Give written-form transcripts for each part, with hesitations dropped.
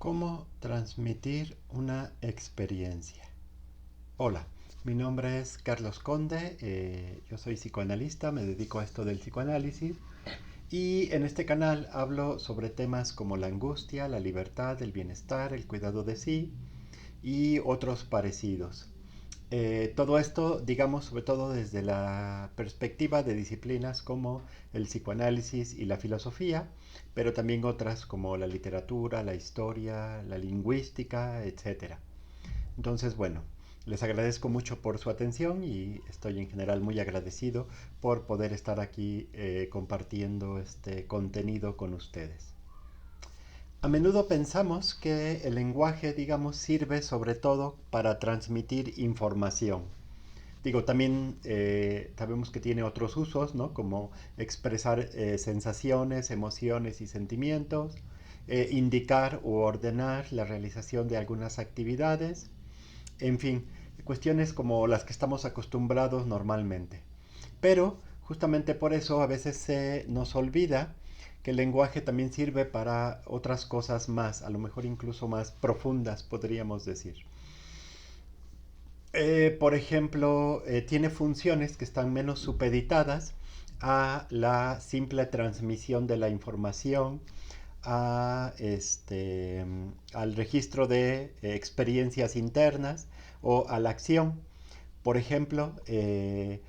¿Cómo transmitir una experiencia? Hola, mi nombre es Carlos Conde, yo soy psicoanalista, me dedico a esto del psicoanálisis y en este canal hablo sobre temas como la angustia, la libertad, el bienestar, el cuidado de sí y otros parecidos. Todo esto, digamos, sobre todo desde la perspectiva de disciplinas como el psicoanálisis y la filosofía, pero también otras como la literatura, la historia, la lingüística, etcétera. Entonces, bueno, les agradezco mucho por su atención y estoy en general muy agradecido por poder estar aquí compartiendo este contenido con ustedes. A menudo pensamos que el lenguaje, digamos, sirve sobre todo para transmitir información. Digo, también sabemos que tiene otros usos, ¿no? Como expresar sensaciones, emociones y sentimientos, indicar o ordenar la realización de algunas actividades, en fin, cuestiones como las que estamos acostumbrados normalmente. Pero justamente por eso a veces se nos olvida que el lenguaje también sirve para otras cosas más, a lo mejor incluso más profundas, podríamos decir. Por ejemplo, tiene funciones que están menos supeditadas a la simple transmisión de la información, al registro de experiencias internas o a la acción. Por ejemplo, se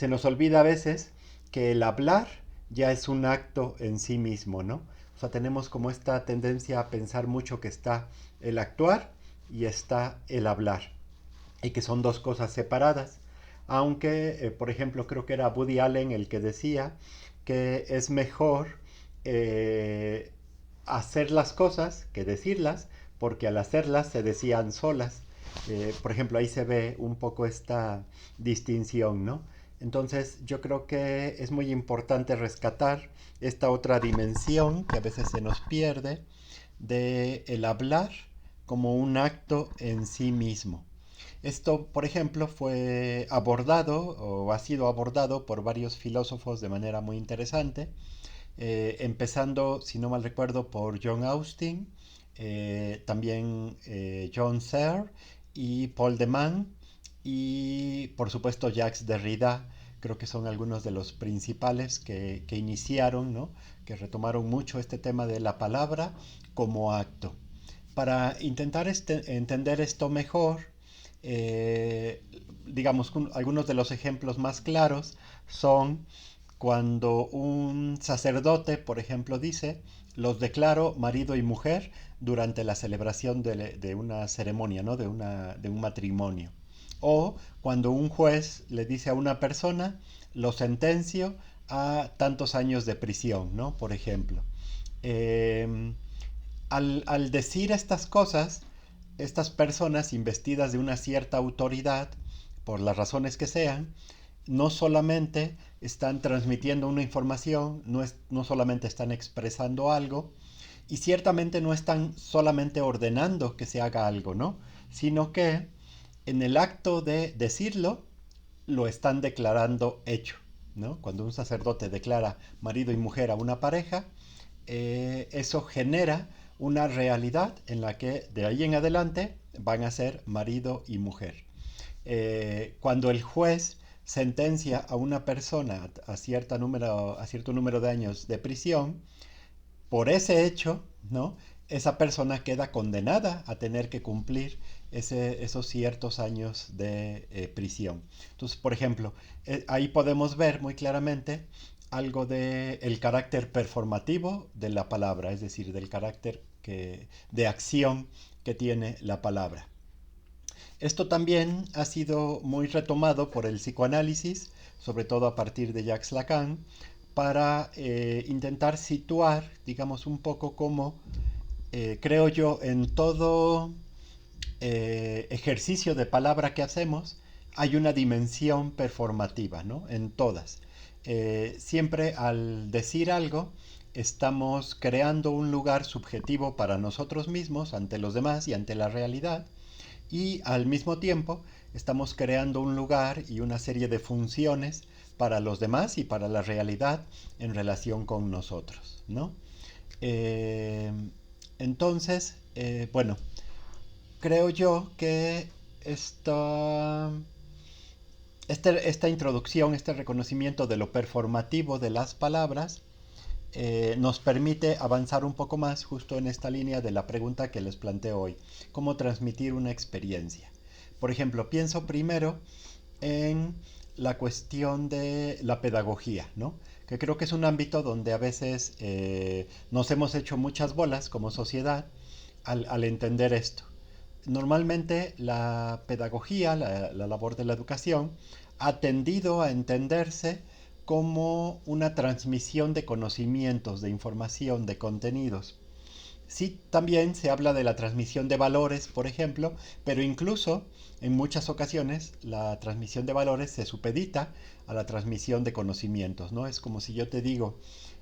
nos olvida a veces que el hablar ya es un acto en sí mismo, ¿no? O sea, tenemos como esta tendencia a pensar mucho que está el actuar y está el hablar y que son dos cosas separadas. Aunque, por ejemplo, creo que era Woody Allen el que decía que es mejor eh, hacer las cosas que decirlas, porque al hacerlas se decían solas. Por ejemplo, ahí se ve un poco esta distinción, ¿no? Entonces yo creo que es muy importante rescatar esta otra dimensión que a veces se nos pierde de el hablar como un acto en sí mismo. Esto, por ejemplo, fue abordado o ha sido abordado por varios filósofos de manera muy interesante, empezando, si no mal recuerdo, por John Austin, también John Searle y Paul de Man y por supuesto Jacques Derrida. Creo que son algunos de los principales que iniciaron, ¿no? Que retomaron mucho este tema de la palabra como acto. Para intentar entender esto mejor, eh, digamos, algunos de los ejemplos más claros son cuando un sacerdote, por ejemplo, dice, los declaro marido y mujer durante la celebración de una ceremonia, ¿no? De un matrimonio. O cuando un juez le dice a una persona, lo sentencio a tantos años de prisión, ¿no? Por ejemplo. Eh, al decir estas cosas, estas personas investidas de una cierta autoridad, por las razones que sean, no solamente están transmitiendo una información, no solamente están expresando algo, y ciertamente no están solamente ordenando que se haga algo, ¿no? Sino que en el acto de decirlo, lo están declarando hecho, ¿no? Cuando un sacerdote declara marido y mujer a una pareja, eso genera una realidad en la que de ahí en adelante van a ser marido y mujer. Cuando el juez sentencia a una persona a cierto número de años de prisión, por ese hecho, ¿no? Esa persona queda condenada a tener que cumplir esos ciertos años de prisión. Entonces, por ejemplo, ahí podemos ver muy claramente algo del el carácter performativo de la palabra, es decir, del carácter de acción que tiene la palabra. Esto también ha sido muy retomado por el psicoanálisis, sobre todo a partir de Jacques Lacan, para intentar situar, digamos, un poco como, creo yo, en todo ejercicio de palabra que hacemos, hay una dimensión performativa, ¿no? En todas. Siempre al decir algo, estamos creando un lugar subjetivo para nosotros mismos, ante los demás y ante la realidad, y al mismo tiempo estamos creando un lugar y una serie de funciones para los demás y para la realidad en relación con nosotros, ¿no? Eh, Entonces, bueno, creo yo que esta, esta introducción, este reconocimiento de lo performativo de las palabras, nos permite avanzar un poco más justo en esta línea de la pregunta que les planteo hoy. ¿Cómo transmitir una experiencia? Por ejemplo, pienso primero en la cuestión de la pedagogía, ¿no? Que creo que es un ámbito donde a veces nos hemos hecho muchas bolas como sociedad al entender esto. Normalmente la pedagogía, la labor de la educación, ha tendido a entenderse como una transmisión de conocimientos, de información, de contenidos. Sí, también se habla de la transmisión de valores, por ejemplo, pero incluso en muchas ocasiones la transmisión de valores se supedita a la transmisión de conocimientos, ¿no? Es como si yo te digo,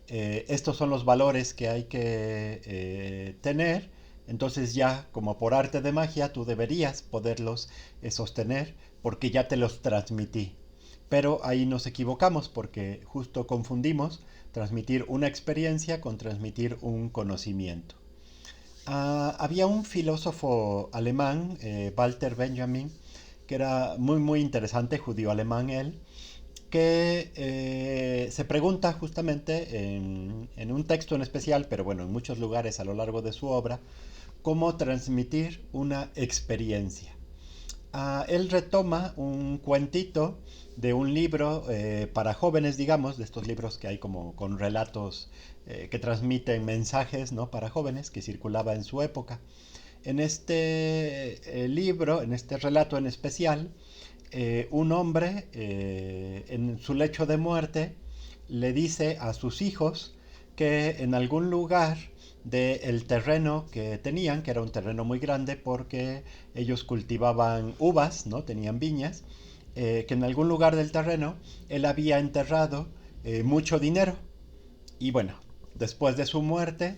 estos son los valores que hay que tener, entonces ya como por arte de magia tú deberías poderlos sostener porque ya te los transmití. Pero ahí nos equivocamos porque justo confundimos transmitir una experiencia con transmitir un conocimiento. Había un filósofo alemán, Walter Benjamin, que era muy interesante, judío alemán él, que se pregunta justamente en un texto en especial, pero bueno, en muchos lugares a lo largo de su obra, cómo transmitir una experiencia. Él retoma un cuentito de un libro para jóvenes, digamos, de estos libros que hay como con relatos que transmiten mensajes, ¿no? Para jóvenes, que circulaba en su época. En este libro, en este relato en especial, un hombre en su lecho de muerte le dice a sus hijos que en algún lugar del terreno que tenían, que era un terreno muy grande porque ellos cultivaban uvas, ¿no? Tenían viñas, que en algún lugar del terreno él había enterrado mucho dinero. Y bueno, después de su muerte,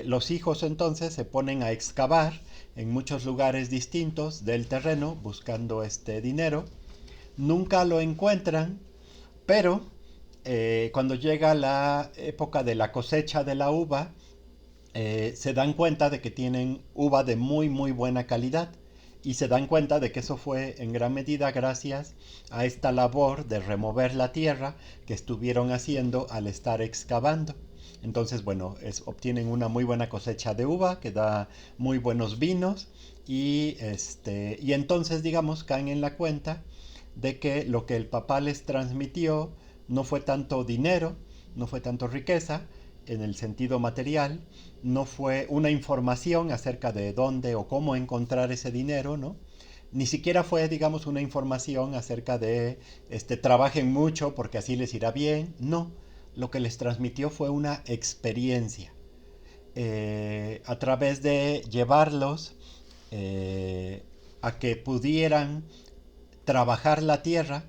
los hijos entonces se ponen a excavar en muchos lugares distintos del terreno buscando este dinero. Nunca lo encuentran, pero cuando llega la época de la cosecha de la uva, se dan cuenta de que tienen uva de muy buena calidad y se dan cuenta de que eso fue en gran medida gracias a esta labor de remover la tierra que estuvieron haciendo al estar excavando. Entonces, bueno, obtienen una muy buena cosecha de uva que da muy buenos vinos y entonces, digamos, caen en la cuenta de que lo que el papá les transmitió no fue tanto dinero, no fue tanto riqueza en el sentido material, no fue una información acerca de dónde o cómo encontrar ese dinero, ¿no? Ni siquiera fue, digamos, una información acerca de, trabajen mucho porque así les irá bien. No, lo que les transmitió fue una experiencia. A través de llevarlos a que pudieran trabajar la tierra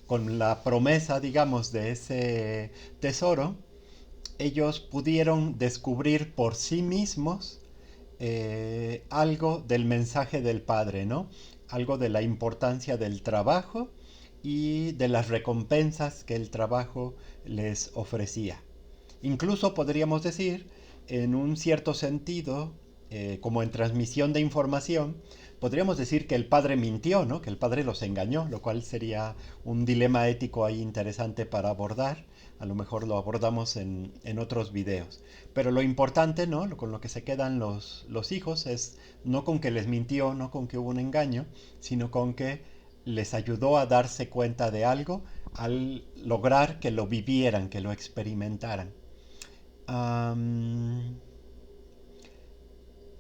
con la promesa, digamos, de ese tesoro, ellos pudieron descubrir por sí mismos algo del mensaje del Padre, ¿no? Algo de la importancia del trabajo y de las recompensas que el trabajo les ofrecía. Incluso podríamos decir, en un cierto sentido, como en transmisión de información, podríamos decir que el padre mintió, ¿no? Que el padre los engañó, lo cual sería un dilema ético ahí interesante para abordar. A lo mejor lo abordamos en otros videos. Pero lo importante, ¿no? Con lo que se quedan los hijos es no con que les mintió, no con que hubo un engaño, sino con que les ayudó a darse cuenta de algo al lograr que lo vivieran, que lo experimentaran. Am,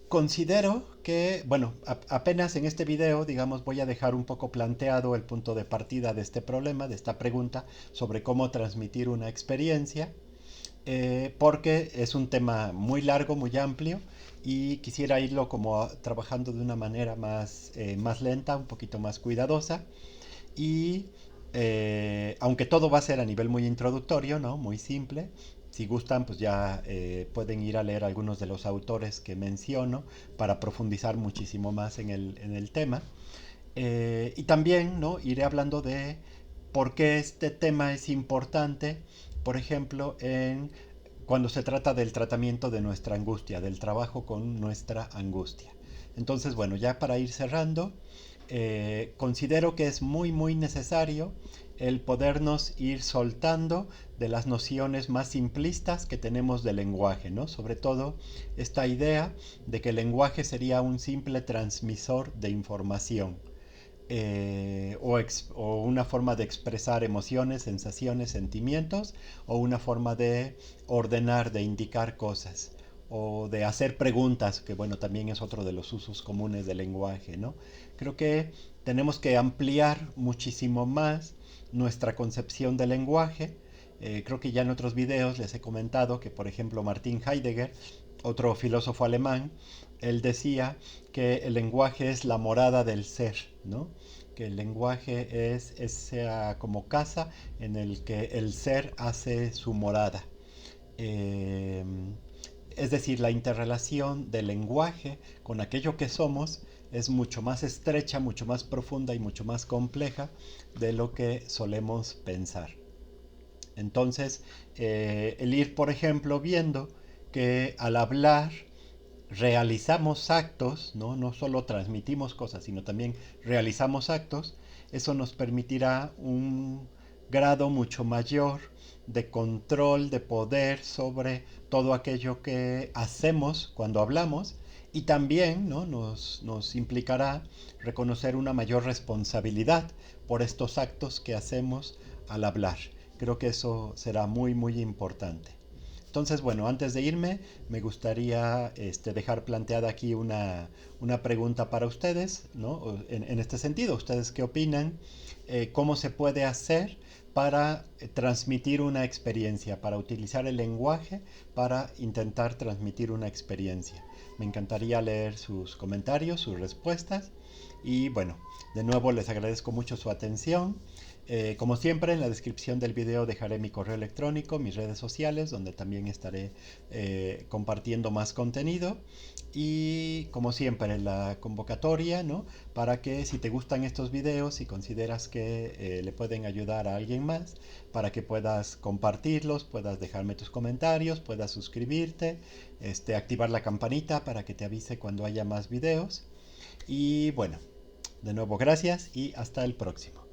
Considero que, bueno, apenas en este video, digamos, voy a dejar un poco planteado el punto de partida de este problema, de esta pregunta sobre cómo transmitir una experiencia, porque es un tema muy largo, muy amplio, y quisiera irlo como trabajando de una manera más lenta, un poquito más cuidadosa, y aunque todo va a ser a nivel muy introductorio, ¿no? Muy simple. Si gustan, pues ya pueden ir a leer algunos de los autores que menciono para profundizar muchísimo más en el tema. Y también, ¿no? Iré hablando de por qué este tema es importante, por ejemplo, en cuando se trata del tratamiento de nuestra angustia, del trabajo con nuestra angustia. Entonces, bueno, ya para ir cerrando, considero que es muy, muy necesario el podernos ir soltando de las nociones más simplistas que tenemos del lenguaje, ¿no? Sobre todo esta idea de que el lenguaje sería un simple transmisor de información. O una forma de expresar emociones, sensaciones, sentimientos, o una forma de ordenar, de indicar cosas, o de hacer preguntas, que bueno, también es otro de los usos comunes del lenguaje, ¿no? Creo que tenemos que ampliar muchísimo más nuestra concepción del lenguaje. Creo que ya en otros videos les he comentado que, por ejemplo, Martin Heidegger, otro filósofo alemán, él decía que el lenguaje es la morada del ser, ¿no? Que el lenguaje es esa como casa en el que el ser hace su morada. Eh, es decir, la interrelación del lenguaje con aquello que somos es mucho más estrecha, mucho más profunda y mucho más compleja de lo que solemos pensar. Entonces, el ir, por ejemplo, viendo que al hablar realizamos actos, ¿no? No solo transmitimos cosas, sino también realizamos actos, eso nos permitirá un grado mucho mayor de control, de poder sobre todo aquello que hacemos cuando hablamos y también, ¿no? nos implicará reconocer una mayor responsabilidad por estos actos que hacemos al hablar. Creo que eso será muy, muy importante. Entonces, bueno, antes de irme, me gustaría dejar planteada aquí una pregunta para ustedes, ¿no? En este sentido, ¿ustedes qué opinan? ¿Cómo se puede hacer para transmitir una experiencia, para utilizar el lenguaje para intentar transmitir una experiencia? Me encantaría leer sus comentarios, sus respuestas. Y bueno, de nuevo les agradezco mucho su atención. Como siempre, en la descripción del video dejaré mi correo electrónico, mis redes sociales, donde también estaré compartiendo más contenido. Y como siempre, la convocatoria, ¿no? Para que si te gustan estos videos y consideras que le pueden ayudar a alguien más, para que puedas compartirlos, puedas dejarme tus comentarios, puedas suscribirte, activar la campanita para que te avise cuando haya más videos. Y bueno, de nuevo gracias y hasta el próximo.